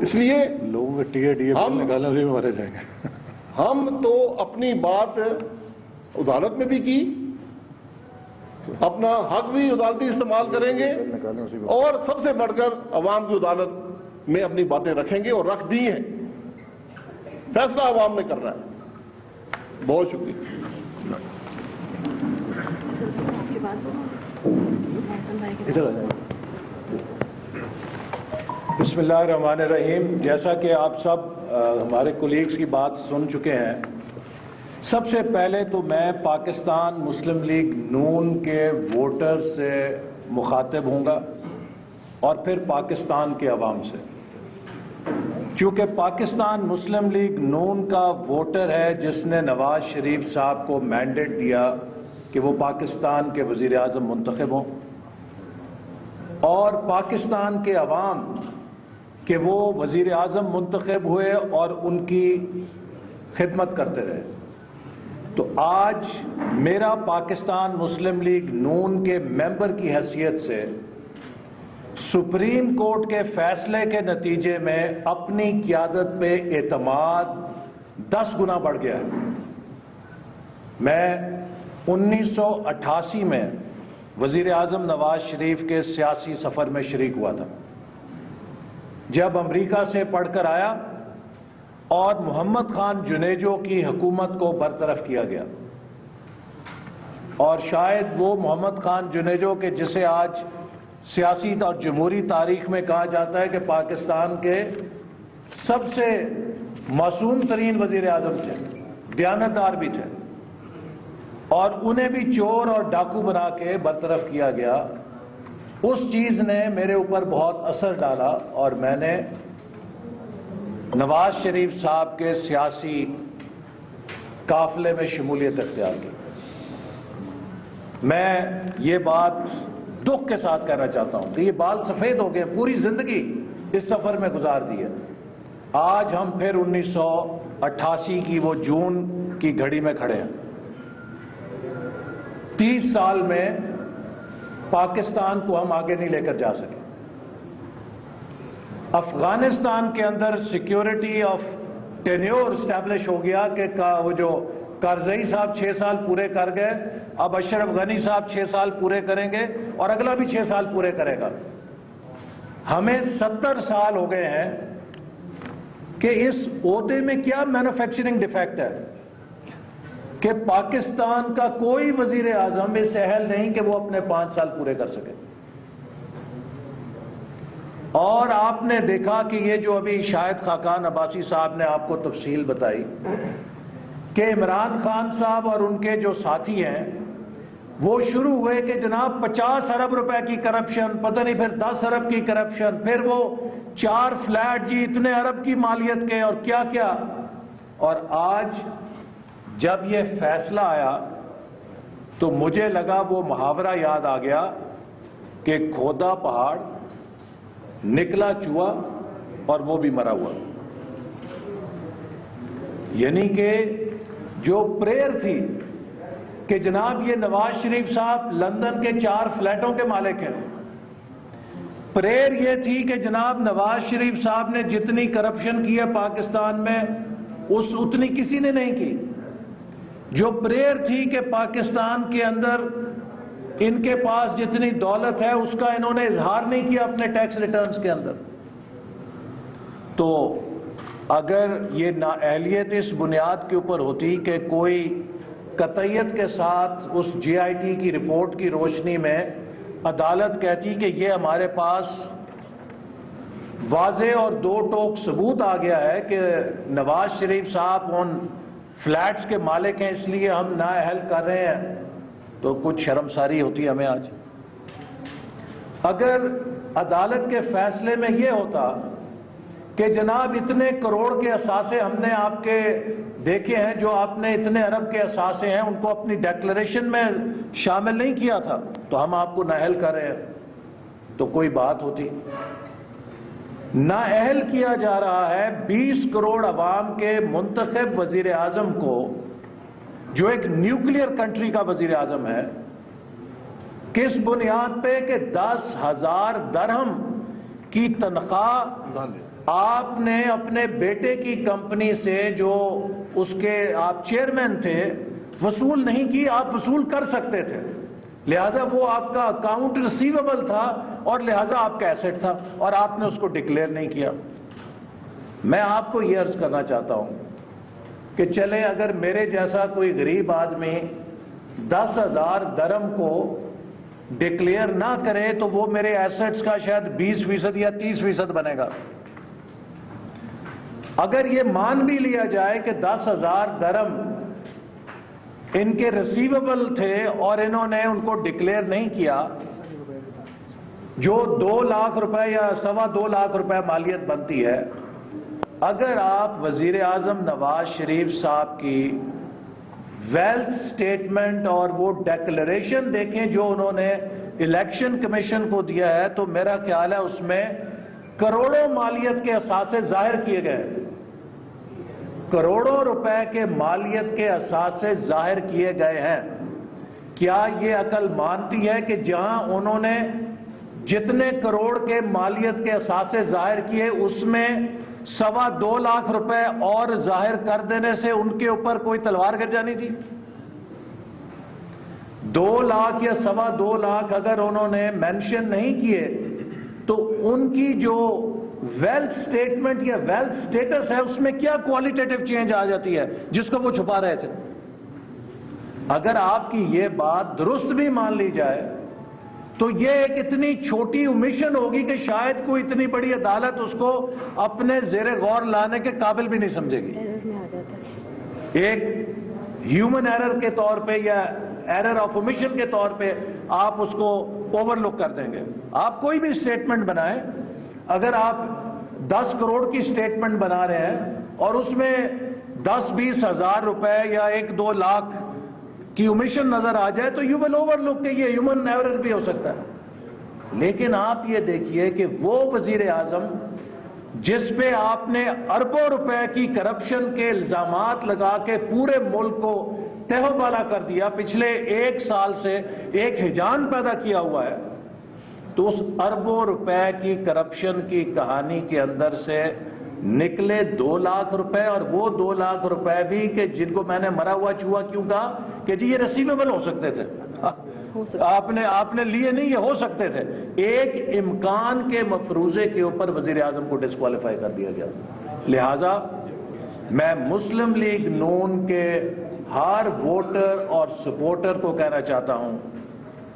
اس لیے لوگوں کے ٹی اے نکالنے سے مارے جائیں گے. ہم تو اپنی بات عدالت میں بھی کی، اپنا حق بھی عدالتی استعمال کریں گے، اور سب سے بڑھ کر عوام کی عدالت میں اپنی باتیں رکھیں گے، اور رکھ دی ہیں. فیصلہ عوام نے کرنا ہے. بہت شکریہ. بسم اللہ الرحمن الرحیم. جیسا کہ آپ سب ہمارے کولیگز کی بات سن چکے ہیں، سب سے پہلے تو میں پاکستان مسلم لیگ نون کے ووٹر سے مخاطب ہوں گا اور پھر پاکستان کے عوام سے. چونکہ پاکستان مسلم لیگ نون کا ووٹر ہے جس نے نواز شریف صاحب کو مینڈیٹ دیا کہ وہ پاکستان کے وزیر اعظم منتخب ہوں، اور پاکستان کے عوام کہ وہ وزیر اعظم منتخب ہوئے اور ان کی خدمت کرتے رہے. تو آج میرا پاکستان مسلم لیگ نون کے ممبر کی حیثیت سے سپریم کورٹ کے فیصلے کے نتیجے میں اپنی قیادت پہ اعتماد 10 گنا بڑھ گیا ہے. میں 1988 میں وزیر اعظم نواز شریف کے سیاسی سفر میں شریک ہوا تھا، جب امریکہ سے پڑھ کر آیا اور محمد خان جنیجو کی حکومت کو برطرف کیا گیا. اور شاید وہ محمد خان جنیجو کے جسے آج سیاسی اور جمہوری تاریخ میں کہا جاتا ہے کہ پاکستان کے سب سے معصوم ترین وزیر اعظم تھے، دیانتدار بھی تھے، اور انہیں بھی چور اور ڈاکو بنا کے برطرف کیا گیا. اس چیز نے میرے اوپر بہت اثر ڈالا اور میں نے نواز شریف صاحب کے سیاسی قافلے میں شمولیت اختیار کی. میں یہ بات دکھ کے ساتھ کہنا چاہتا ہوں کہ یہ بال سفید ہو گئے، پوری زندگی اس سفر میں گزار دی ہے، آج ہم پھر 1988 کی وہ جون کی گھڑی میں کھڑے ہیں۔ 30 سال میں پاکستان کو ہم آگے نہیں لے کر جا سکے۔ افغانستان کے اندر سیکیورٹی آف ٹینیور اسٹیبلش ہو گیا کہ وہ جو کارزئی صاحب 6 سال پورے کر گئے، اب اشرف غنی صاحب 6 سال پورے کریں گے اور اگلا بھی 6 سال پورے کرے گا۔ ہمیں 70 سال ہو گئے ہیں کہ اس عہدے میں کیا مینوفیکچرنگ ڈیفیکٹ ہے کہ پاکستان کا کوئی وزیر اعظم اس اہل نہیں کہ وہ اپنے 5 سال پورے کر سکے۔ اور آپ نے دیکھا کہ یہ جو ابھی شاہد خاقان عباسی صاحب نے آپ کو تفصیل بتائی کہ عمران خان صاحب اور ان کے جو ساتھی ہیں وہ شروع ہوئے کہ جناب 50 ارب روپے کی کرپشن، پتہ نہیں پھر 10 ارب کی کرپشن، پھر وہ 4 فلیٹ جی اتنے ارب کی مالیت کے اور کیا کیا۔ اور آج جب یہ فیصلہ آیا تو مجھے لگا وہ محاورہ یاد آ گیا کہ کھودا پہاڑ، نکلا چوہا اور وہ بھی مرا ہوا۔ یعنی کہ جو پریئر تھی کہ جناب یہ نواز شریف صاحب لندن کے 4 فلیٹوں کے مالک ہیں، پریئر یہ تھی کہ جناب نواز شریف صاحب نے جتنی کرپشن کی ہے پاکستان میں اتنی کسی نے نہیں کی۔ جو پریئر تھی کہ پاکستان کے اندر ان کے پاس جتنی دولت ہے اس کا انہوں نے اظہار نہیں کیا اپنے ٹیکس ریٹرنز کے اندر۔ تو اگر یہ نااہلیت اس بنیاد کے اوپر ہوتی کہ کوئی قطعیت کے ساتھ اس جے آئی ٹی کی رپورٹ کی روشنی میں عدالت کہتی کہ یہ ہمارے پاس واضح اور 2 ٹوک ثبوت آ گیا ہے کہ نواز شریف صاحب ان فلیٹس کے مالک ہیں اس لیے ہم نااہل کر رہے ہیں، تو کچھ شرمساری ہوتی ہمیں آج۔ اگر عدالت کے فیصلے میں یہ ہوتا کہ جناب اتنے کروڑ کے اثاثے ہم نے آپ کے دیکھے ہیں، جو آپ نے اتنے ارب کے اثاثے ہیں ان کو اپنی ڈیکلریشن میں شامل نہیں کیا تھا تو ہم آپ کو نااہل کر رہے ہیں، تو کوئی بات ہوتی۔ نااہل کیا جا رہا ہے 20 کروڑ عوام کے منتخب وزیر اعظم کو، جو ایک نیوکلیئر کنٹری کا وزیر اعظم ہے، کس بنیاد پہ کہ 10,000 درہم کی تنخواہ آپ نے اپنے بیٹے کی کمپنی سے جو اس کے آپ چیئرمین تھے وصول نہیں کی، آپ وصول کر سکتے تھے، لہٰذا وہ آپ کا اکاؤنٹ ریسیویبل تھا اور لہٰذا آپ کا ایسٹ تھا اور آپ نے اس کو ڈکلیئر نہیں کیا۔ میں آپ کو یہ عرض کرنا چاہتا ہوں کہ چلے اگر میرے جیسا کوئی غریب آدمی 10,000 درہم کو ڈکلیئر نہ کرے تو وہ میرے ایسٹس کا شاید 20% یا 30% بنے گا۔ اگر یہ مان بھی لیا جائے کہ 10,000 درہم ان کے ریسیویبل تھے اور انہوں نے ان کو ڈکلیئر نہیں کیا، جو 2 لاکھ روپے یا 2.25 لاکھ روپے مالیت بنتی ہے، اگر آپ وزیر اعظم نواز شریف صاحب کی ویلتھ سٹیٹمنٹ اور وہ ڈیکلریشن دیکھیں جو انہوں نے الیکشن کمیشن کو دیا ہے، تو میرا خیال ہے اس میں کروڑوں مالیت کے اثاثے ظاہر کیے گئے، کروڑوں روپے کے مالیت کے اثاثے ظاہر کیے گئے ہیں۔ کیا یہ عقل مانتی ہے کہ جہاں انہوں نے جتنے کروڑ کے مالیت کے اثاثے ظاہر کیے اس میں 2.25 لاکھ روپے اور ظاہر کر دینے سے ان کے اوپر کوئی تلوار گر جانی تھی؟ 2 لاکھ یا 2.25 لاکھ اگر انہوں نے مینشن نہیں کیے تو ان کی جو ویلتھ سٹیٹمنٹ یا ویلتھ سٹیٹس ہے اس میں کیا کوالٹیٹیو چینج آ جاتی ہے جس کو وہ چھپا رہے تھے؟ اگر آپ کی یہ بات درست بھی مان لی جائے تو یہ ایک اتنی چھوٹی اومیشن ہوگی کہ شاید کوئی اتنی بڑی عدالت اس کو اپنے زیر غور لانے کے قابل بھی نہیں سمجھے گی۔ ایک ہیومن ایرر کے طور پہ یا ایرر آف اومیشن کے طور پہ آپ اس کو اوور لک کر دیں گے۔ آپ کوئی بھی سٹیٹمنٹ بنائیں، اگر آپ 10 کروڑ کی سٹیٹمنٹ بنا رہے ہیں اور اس میں 10-20 ہزار روپے یا 1-2 لاکھ کی اومیشن نظر آ جائے تو یو ول اوور لک کہ یہ ہیومن ایرر بھی ہو سکتا ہے. لیکن آپ یہ دیکھیے کہ وہ وزیر اعظم جس پہ آپ نے اربوں روپے کی کرپشن کے الزامات لگا کے پورے ملک کو تہو بالا کر دیا، پچھلے 1 سال سے ایک ہیجان پیدا کیا ہوا ہے، تو اس اربوں روپے کی کرپشن کی کہانی کے اندر سے نکلے 2 لاکھ روپے، اور وہ 2 لاکھ روپے بھی کہ جن کو میں نے مرا ہوا چوہا کیوں کہا کہ جی یہ ریسیویبل ہو سکتے تھے، آپ نے لیے نہیں، یہ ہو سکتے تھے. ایک امکان کے مفروضے کے اوپر وزیر اعظم کو ڈسکوالیفائی کر دیا گیا. لہٰذا میں مسلم لیگ نون کے ہر ووٹر اور سپورٹر کو کہنا چاہتا ہوں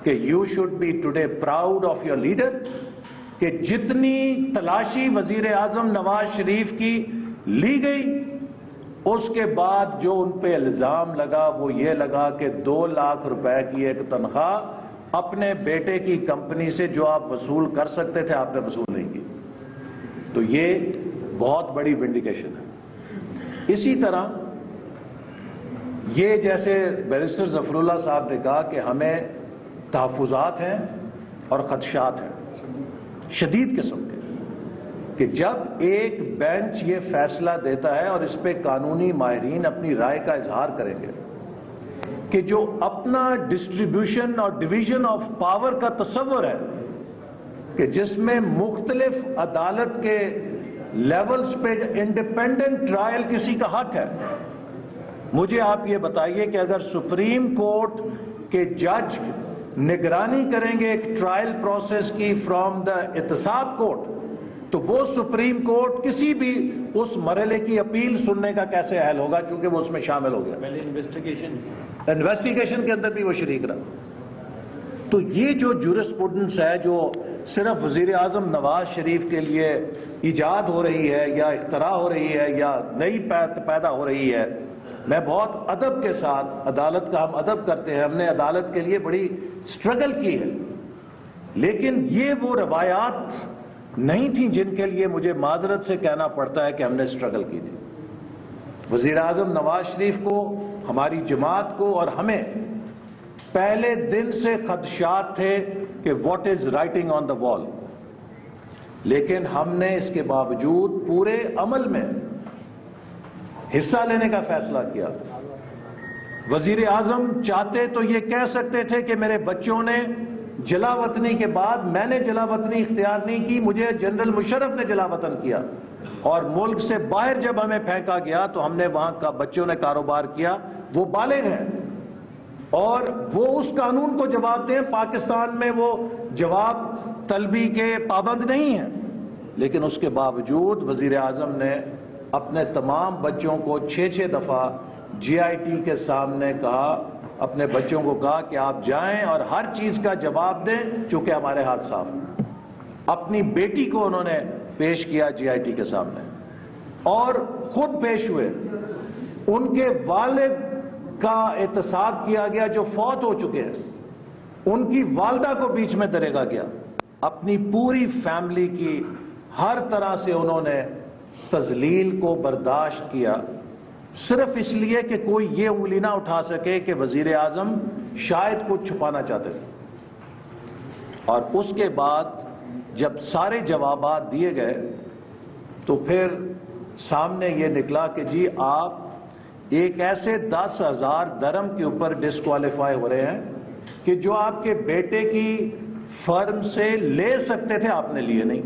کہ you should be today proud of your leader, کہ جتنی تلاشی وزیر اعظم نواز شریف کی لی گئی، اس کے بعد جو ان پہ الزام لگا وہ یہ لگا کہ 2 لاکھ روپے کی ایک تنخواہ اپنے بیٹے کی کمپنی سے جو آپ وصول کر سکتے تھے آپ نے وصول نہیں کی. تو یہ بہت بڑی ونڈیکیشن ہے. اسی طرح یہ جیسے بیرسٹر ظفر اللہ صاحب نے کہا کہ ہمیں تحفظات ہیں اور خدشات ہیں شدید قسم کے، کہ جب ایک بینچ یہ فیصلہ دیتا ہے اور اس پہ قانونی ماہرین اپنی رائے کا اظہار کریں گے کہ جو اپنا ڈسٹریبیوشن اور ڈویژن آف پاور کا تصور ہے کہ جس میں مختلف عدالت کے لیولز پہ انڈیپینڈنٹ ٹرائل کسی کا حق ہے، مجھے آپ یہ بتائیے کہ اگر سپریم کورٹ کے جج نگرانی کریں گے ایک ٹرائل پروسیس کی فرام دا احتساب کورٹ، تو وہ سپریم کورٹ کسی بھی اس مرحلے کی اپیل سننے کا کیسے اہل ہوگا، چونکہ وہ اس میں شامل ہو گیا، پہلے انویسٹیگیشن کے اندر بھی وہ شریک رہا. تو یہ جو جورسپروڈنس ہے جو صرف وزیر اعظم نواز شریف کے لیے ایجاد ہو رہی ہے یا اختراع ہو رہی ہے یا نئی پیدا ہو رہی ہے، میں بہت ادب کے ساتھ، عدالت کا ہم ادب کرتے ہیں، ہم نے عدالت کے لیے بڑی سٹرگل کی ہے، لیکن یہ وہ روایات نہیں تھیں جن کے لیے مجھے معذرت سے کہنا پڑتا ہے کہ ہم نے سٹرگل کی تھی. وزیر اعظم نواز شریف کو، ہماری جماعت کو اور ہمیں پہلے دن سے خدشات تھے کہ واٹ از رائٹنگ آن دا وال، لیکن ہم نے اس کے باوجود پورے عمل میں حصہ لینے کا فیصلہ کیا. وزیر اعظم چاہتے تو یہ کہہ سکتے تھے کہ میرے بچوں نے جلا وطنی کے بعد، میں نے جلا وطنی اختیار نہیں کی، مجھے جنرل مشرف نے جلا وطن کیا، اور ملک سے باہر جب ہمیں پھینکا گیا تو ہم نے وہاں کا بچوں نے کاروبار کیا، وہ بالغ ہیں اور وہ اس قانون کو جواب دیں. پاکستان میں وہ جواب طلبی کے پابند نہیں ہیں، لیکن اس کے باوجود وزیر اعظم نے اپنے تمام بچوں کو 6 دفعہ جی آئی ٹی کے سامنے کہا، اپنے بچوں کو کہا کہ آپ جائیں اور ہر چیز کا جواب دیں چونکہ ہمارے ہاتھ صاف ہیں. اپنی بیٹی کو انہوں نے پیش کیا جی آئی ٹی کے سامنے اور خود پیش ہوئے. ان کے والد کا احتساب کیا گیا جو فوت ہو چکے ہیں، ان کی والدہ کو بیچ میں دریگا گیا. اپنی پوری فیملی کی ہر طرح سے انہوں نے تذلیل کو برداشت کیا، صرف اس لیے کہ کوئی یہ انگلی نہ اٹھا سکے کہ وزیر اعظم شاید کچھ چھپانا چاہتے تھے. اور اس کے بعد جب سارے جوابات دیے گئے تو پھر سامنے یہ نکلا کہ جی آپ ایک ایسے 10,000 درہم کے اوپر ڈسکوالیفائی ہو رہے ہیں کہ جو آپ کے بیٹے کی فرم سے لے سکتے تھے، آپ نے لیے نہیں.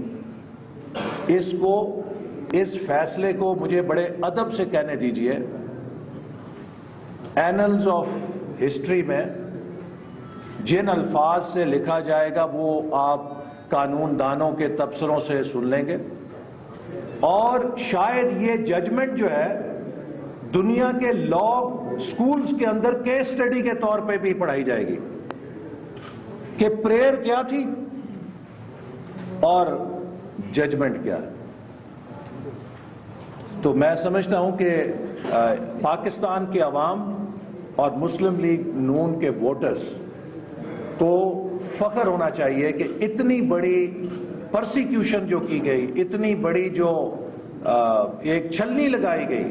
اس فیصلے کو مجھے بڑے ادب سے کہنے دیجئے، اینلز آف ہسٹری میں جن الفاظ سے لکھا جائے گا وہ آپ قانون دانوں کے تبصروں سے سن لیں گے، اور شاید یہ ججمنٹ جو ہے دنیا کے لا سکولز کے اندر کیس سٹڈی کے طور پہ بھی پڑھائی جائے گی کہ پریئر کیا تھی اور ججمنٹ کیا ہے. تو میں سمجھتا ہوں کہ پاکستان کے عوام اور مسلم لیگ نون کے ووٹرز کو فخر ہونا چاہیے کہ اتنی بڑی پرسیکیوشن جو کی گئی، اتنی بڑی جو ایک چھلنی لگائی گئی،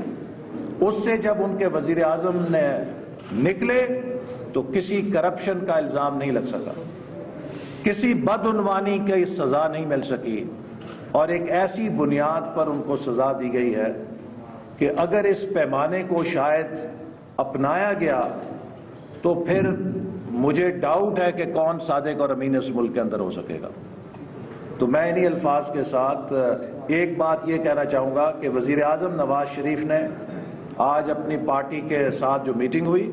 اس سے جب ان کے وزیر اعظم نے نکلے تو کسی کرپشن کا الزام نہیں لگ سکا، کسی بدعنوانی کی سزا نہیں مل سکی، اور ایک ایسی بنیاد پر ان کو سزا دی گئی ہے کہ اگر اس پیمانے کو شاید اپنایا گیا تو پھر مجھے ڈاؤٹ ہے کہ کون صادق اور امین اس ملک کے اندر ہو سکے گا۔ تو میں انہی الفاظ کے ساتھ ایک بات یہ کہنا چاہوں گا کہ وزیر اعظم نواز شریف نے آج اپنی پارٹی کے ساتھ جو میٹنگ ہوئی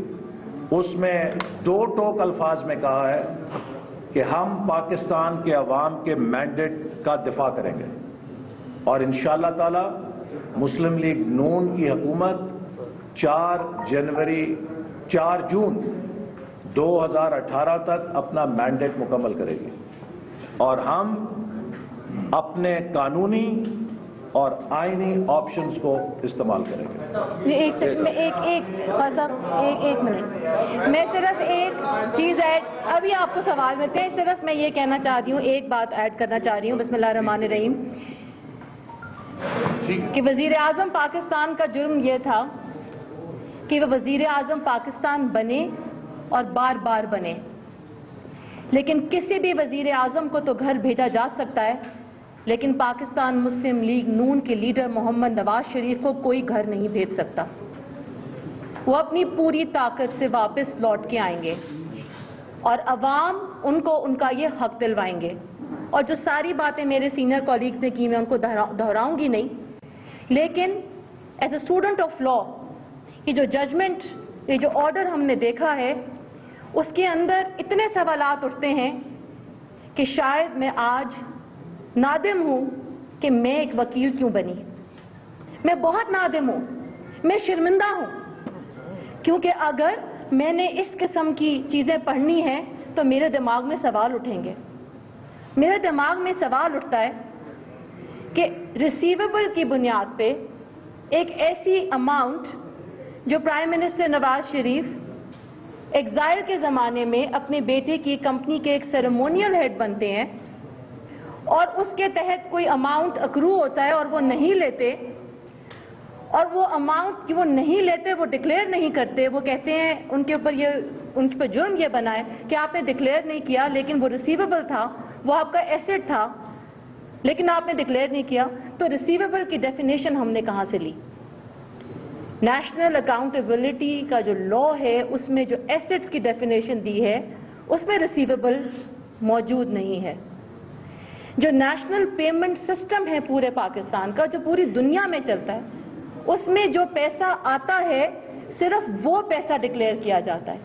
اس میں دو ٹوک الفاظ میں کہا ہے کہ ہم پاکستان کے عوام کے مینڈیٹ کا دفاع کریں گے، اور انشاءاللہ تعالی مسلم لیگ نون کی حکومت 4 جون 2018 تک اپنا مینڈیٹ مکمل کرے گی، اور ہم اپنے قانونی اور آئینی آپشنز کو استعمال کریں گے۔ ایک سیکنڈ میں ایک منٹ میں صرف ایک چیز ایڈ، ابھی آپ کو سوال ملتے ہیں، صرف میں یہ کہنا چاہ رہی ہوں، ایک بات ایڈ کرنا چاہ رہی ہوں، بسم اللہ الرحمن الرحیم، کہ وزیر اعظم پاکستان کا جرم یہ تھا کہ وہ وزیر اعظم پاکستان بنے اور بار بار بنے، لیکن کسی بھی وزیر اعظم کو تو گھر بھیجا جا سکتا ہے، لیکن پاکستان مسلم لیگ نون کے لیڈر محمد نواز شریف کو کوئی گھر نہیں بھیج سکتا۔ وہ اپنی پوری طاقت سے واپس لوٹ کے آئیں گے اور عوام ان کو ان کا یہ حق دلوائیں گے، اور جو ساری باتیں میرے سینئر کولیگز نے کی میں ان کو دہراؤں گی نہیں، لیکن as a student of law یہ جو ججمنٹ، یہ جو آرڈر ہم نے دیکھا ہے، اس کے اندر اتنے سوالات اٹھتے ہیں کہ شاید میں آج نادم ہوں کہ میں ایک وکیل کیوں بنی۔ میں بہت نادم ہوں، میں شرمندہ ہوں، کیونکہ اگر میں نے اس قسم کی چیزیں پڑھنی ہیں تو میرے دماغ میں سوال اٹھیں گے۔ میرے دماغ میں سوال اٹھتا ہے کہ ریسیویبل کی بنیاد پہ ایک ایسی اماؤنٹ جو prime minister Nawaz Sharif exile کے زمانے میں اپنے بیٹے کی کمپنی کے ایک سیریمونیل ہیڈ بنتے ہیں، اور اس کے تحت کوئی اماؤنٹ اکرو ہوتا ہے اور وہ نہیں لیتے، اور وہ اماؤنٹ کی وہ نہیں لیتے، وہ ڈکلیئر نہیں کرتے، وہ کہتے ہیں ان کے اوپر جرم یہ بنا ہے کہ آپ نے ڈکلیئر نہیں کیا، لیکن وہ ریسیویبل تھا، وہ آپ کا ایسٹ تھا، لیکن آپ نے ڈکلیئر نہیں کیا۔ تو ریسیویبل کی ڈیفینیشن ہم نے کہاں سے لی؟ نیشنل اکاؤنٹیبلٹی کا جو لا ہے اس میں جو ایسٹس کی ڈیفینیشن دی ہے اس میں ریسیویبل موجود نہیں ہے۔ جو نیشنل پیمنٹ سسٹم ہے پورے پاکستان کا، جو پوری دنیا میں چلتا ہے، اس میں جو پیسہ آتا ہے صرف وہ پیسہ ڈکلیئر کیا جاتا ہے۔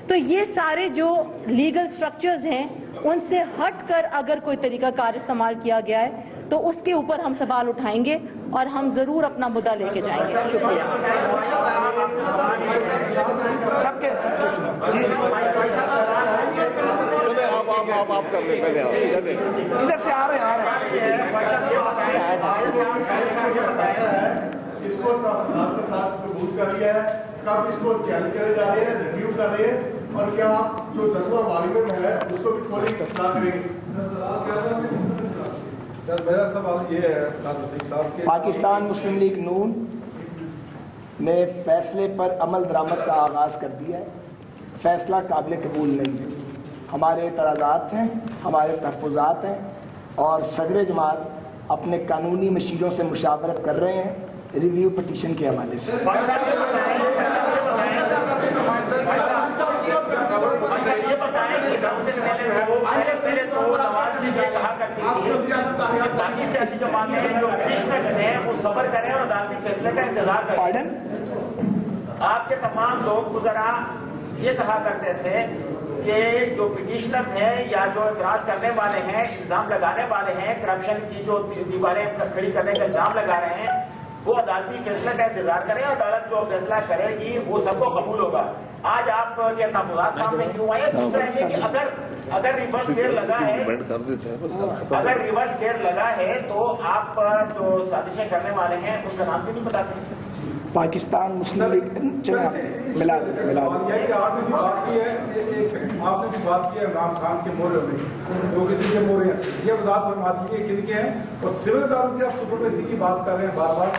تو یہ سارے جو لیگل سٹرکچرز ہیں ان سے ہٹ کر اگر کوئی طریقہ کار استعمال کیا گیا ہے تو اس کے اوپر ہم سوال اٹھائیں گے اور ہم ضرور اپنا مدعا لے کے جائیں گے۔ شکریہ۔ آپ کر لیں پہلے، ادھر سے آ رہے ہیں۔ اس کو آپ کے ساتھ قبول کر لیا ہے، کب اس کو چیلنج کرے جا رہے ہیں، ریویو کر رہے ہیں، اور کیا جو 10واں والیوم ہے اس کو بھی کھولنے کی اصلاح کریں گے؟ میرا سوال یہ ہے، پاکستان مسلم لیگ نون نے فیصلے پر عمل درآمد کا آغاز کر دیا ہے۔ فیصلہ قابل قبول نہیں ہے، ہمارے اعتراضات ہیں، ہمارے تحفظات ہیں، اور صدر جماعت اپنے قانونی مشیروں سے مشاورت کر رہے ہیں ریویو پٹیشن کے حوالے سے۔ پہلے تو نواز نے یہ کہا کرتی تھی کہ باقی سیاسی جماعتیں جو پٹیشنرز ہیں وہ صبر کریں اور عدالتی فیصلے کا انتظار کریں۔ پارڈن؟ آپ کے تمام لوگ گزرا یہ کہا کرتے تھے کہ جو پٹیشنرز ہیں یا جو اعتراض کرنے والے ہیں، الزام لگانے والے ہیں، کرپشن کی جو دیواریں کھڑی کرنے کا الزام لگا رہے ہیں، وہ عدالتی فیصلے کا انتظار کریں، اور عدالت جو فیصلہ کرے گی وہ سب کو قبول ہوگا۔ آج آپ کے تحفظات سامنے کیوں آئے؟ دوسرا یہ کہ اگر ریورس گیئر لگا ہے، اگر ریورس گیئر لگا ہے تو آپ جو سازشیں کرنے والے ہیں ان کا نام بھی نہیں بتاتے۔ پاکستان مسلم لیگ ملا آپ نے بھی بات کی ہے، آپ نے بھی بات کی ہے عمران خان کے مورے میں، جو کسی کے مورے ہیں، یہ وضاحت فرما دیجیے کن کے ہیں، اور سول اداروں کی آپ سپرمیسی کی بات کر رہے ہیں بار بار،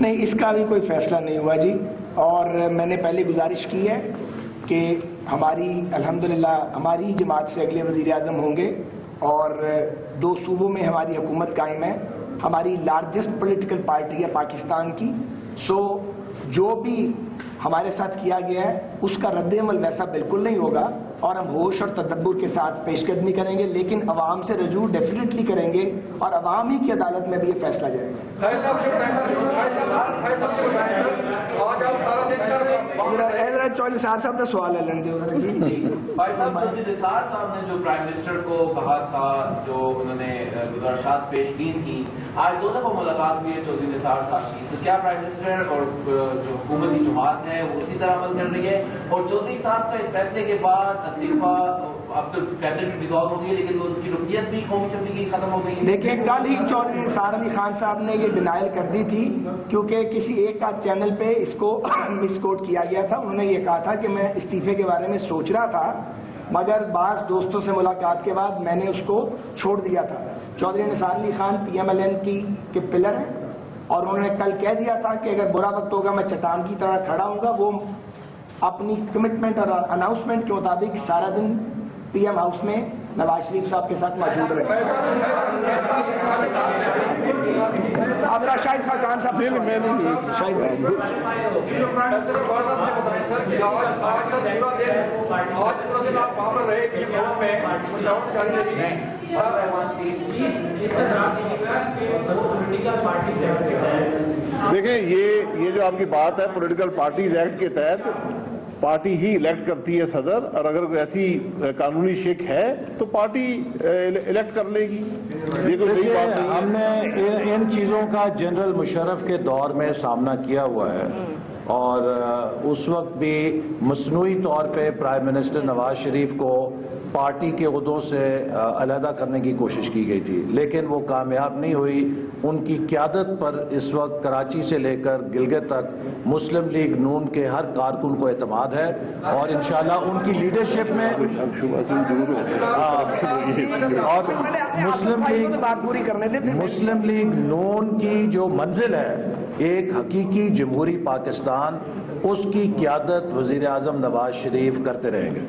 نہیں، اس کا بھی کوئی فیصلہ نہیں ہوا جی، اور میں نے پہلے گزارش کی ہے کہ ہماری الحمدللہ ہماری جماعت سے اگلے وزیر اعظم ہوں گے، اور 2 صوبوں میں ہماری حکومت قائم ہے، ہماری لارجسٹ پولیٹیکل پارٹی ہے پاکستان کی، سو جو بھی ہمارے ساتھ کیا گیا ہے اس کا رد عمل ویسا بالکل نہیں ہوگا، اور ہم ہوش اور تدبر کے ساتھ پیش قدمی کریں گے، لیکن عوام سے رجوع ڈیفینیٹلی کریں گے، اور عوام ہی کی عدالت میں بھی یہ فیصلہ جائے گا۔ چودھری نثار صاحب کا سوال ہے بھائی صاحب، چودھری نثار صاحب نے جو پرائم منسٹر کو کہا تھا، جو انہوں نے گزارشات پیش کی تھی، آج 2 دفعہ ملاقات ہوئی ہے چودھری نثار صاحب کی، تو کیا پرائم منسٹر اور جو حکومتی جماعت ہے وہ اسی طرح عمل کر رہی ہے؟ اور چودھری صاحب کا اس فیصلے کے بعد استعفیٰ، اب تو کیبنٹ ڈیزالو ہو گئی ہے، لیکن ان کی رکنیت بھی قومی اسمبلی کی ختم ہو گئی ہے۔ دیکھیں، کل ہی چودھری نثار علی خان صاحب نے یہ ڈینائل کر دی تھی، کیونکہ کسی ایک آدھ چینل پہ اس کو مس کوٹ کیا گیا تھا۔ انہوں نے یہ کہا تھا کہ میں استعفے کے بارے میں سوچ رہا تھا، مگر بعض دوستوں سے ملاقات کے بعد میں نے اس کو چھوڑ دیا تھا۔ چودھری نثار علی خان PMLN کے پلر ہیں، اور انہوں نے کل کہہ دیا تھا کہ اگر برا وقت ہوگا میں چٹان کی طرح کھڑا ہوں گا۔ وہ اپنی کمٹمنٹ اور اناؤنسمنٹ کے مطابق سارا دن PM ہاؤس میں نواز شریف صاحب کے ساتھ موجود رہے۔ اب شاہد خاقان صاحب دیکھیں، یہ جو آپ کی بات ہے پولیٹیکل پارٹیز ایکٹ کے تحت پارٹی ہی الیکٹ کرتی ہے صدر، اور اگر کوئی ایسی قانونی شک ہے تو پارٹی الیکٹ کر لے گی، یہ کوئی نئی بات نہیں ہے۔ ہم نے ان چیزوں کا جنرل مشرف کے دور میں سامنا کیا ہوا ہے، اور اس وقت بھی مصنوعی طور پہ پرائم منسٹر نواز شریف کو پارٹی کے عہدوں سے علیحدہ کرنے کی کوشش کی گئی تھی، لیکن وہ کامیاب نہیں ہوئی۔ ان کی قیادت پر اس وقت کراچی سے لے کر گلگت تک مسلم لیگ نون کے ہر کارکن کو اعتماد ہے، اور انشاءاللہ ان کی لیڈرشپ میں اور مسلم لیگ نون کی جو منزل ہے ایک حقیقی جمہوری پاکستان، اس کی قیادت وزیر اعظم نواز شریف کرتے رہیں گے۔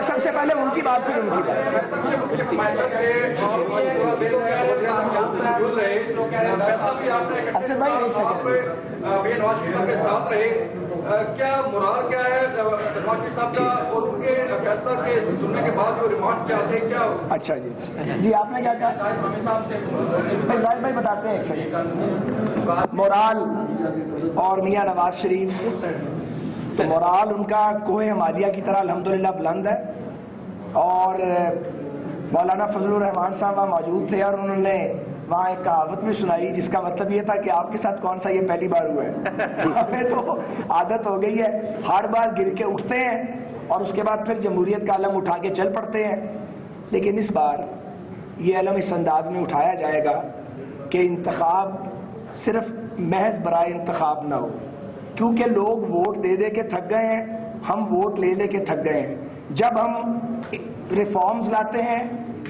سب سے پہلے ان کی بات پھر ان کی بات۔ کیا مراد کیا ہے نواز شریف صاحب کا، اور ان کے فیصلہ کے سننے کے بعد جو ریمارکس کیا تھے کیا؟ اچھا جی آپ نے کیا کہا؟ زاہد بھائی بتاتے ہیں ایک سیکنڈ۔ مورال اور میاں نواز شریف، تو مورال ان کا کوہ ہمالیہ کی طرح الحمدللہ بلند ہے، اور مولانا فضل الرحمان صاحب وہاں موجود تھے، اور انہوں نے وہاں ایک کہاوت بھی سنائی جس کا مطلب یہ تھا کہ آپ کے ساتھ کون سا یہ پہلی بار ہوا ہے۔ ہمیں تو عادت ہو گئی ہے، ہر بار گر کے اٹھتے ہیں اور اس کے بعد پھر جمہوریت کا علم اٹھا کے چل پڑتے ہیں، لیکن اس بار یہ علم اس انداز میں اٹھایا جائے گا کہ انتخاب صرف محض برائے انتخاب نہ ہو، کیونکہ لوگ ووٹ دے دے کے تھک گئے ہیں، ہم ووٹ لے لے کے تھک گئے ہیں۔ جب ہم ریفارمز لاتے ہیں،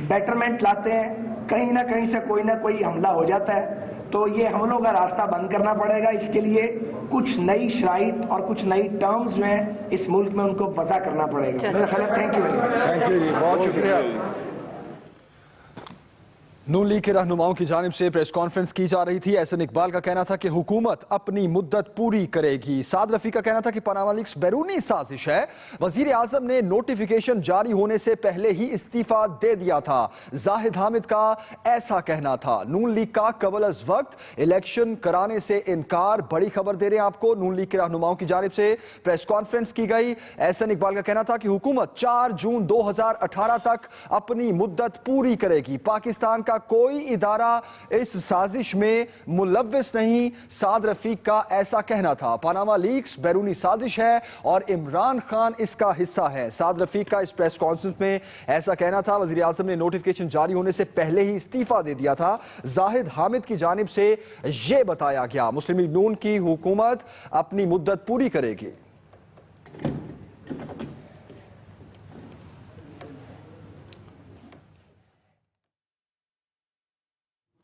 بیٹرمنٹ لاتے ہیں، کہیں نہ کہیں سے کوئی نہ کوئی حملہ ہو جاتا ہے، تو یہ حملوں کا راستہ بند کرنا پڑے گا۔ اس کے لیے کچھ نئی شرائط اور کچھ نئی ٹرمز جو ہیں اس ملک میں ان کو وضع کرنا پڑے گا۔ میرا خیال ہے thank you very much. Thank you جی، بہت شکریہ۔ نون لیگ کے رہنماؤں کی جانب سے پریس کانفرنس کی جا رہی تھی۔ احسن اقبال کا کہنا تھا کہ حکومت اپنی مدت پوری کرے گی۔ سعد رفیع کا کہنا تھا کہ پاناما لیکس بیرونی سازش ہے۔ وزیر اعظم نے نوٹیفیکیشن جاری ہونے سے پہلے ہی استعفیٰ دے دیا تھا۔ زاہد حامد کا ایسا کہنا تھا۔ نون لیگ کا قبل از وقت الیکشن کرانے سے انکار، بڑی خبر دے رہے ہیں آپ کو، نون لیگ کے رہنماؤں کی جانب سے پریس کانفرنس کی گئی۔ احسن اقبال کا کہنا تھا کہ حکومت 4 جون 2018 تک اپنی مدت پوری کرے گی۔ پاکستان کا کوئی ادارہ اس سازش میں ملوث نہیں، سعد رفیق کا ایسا کہنا تھا۔ پاناما لیکس بیرونی سازش ہے اور عمران خان اس کا حصہ ہے۔ سعد رفیق کا اس پریس کانفرنس میں ایسا کہنا تھا۔ وزیر اعظم نے نوٹیفیکیشن جاری ہونے سے پہلے ہی استعفیٰ دے دیا تھا۔ زاہد حامد کی جانب سے یہ بتایا گیا مسلم لیگ نون کی حکومت اپنی مدت پوری کرے گی۔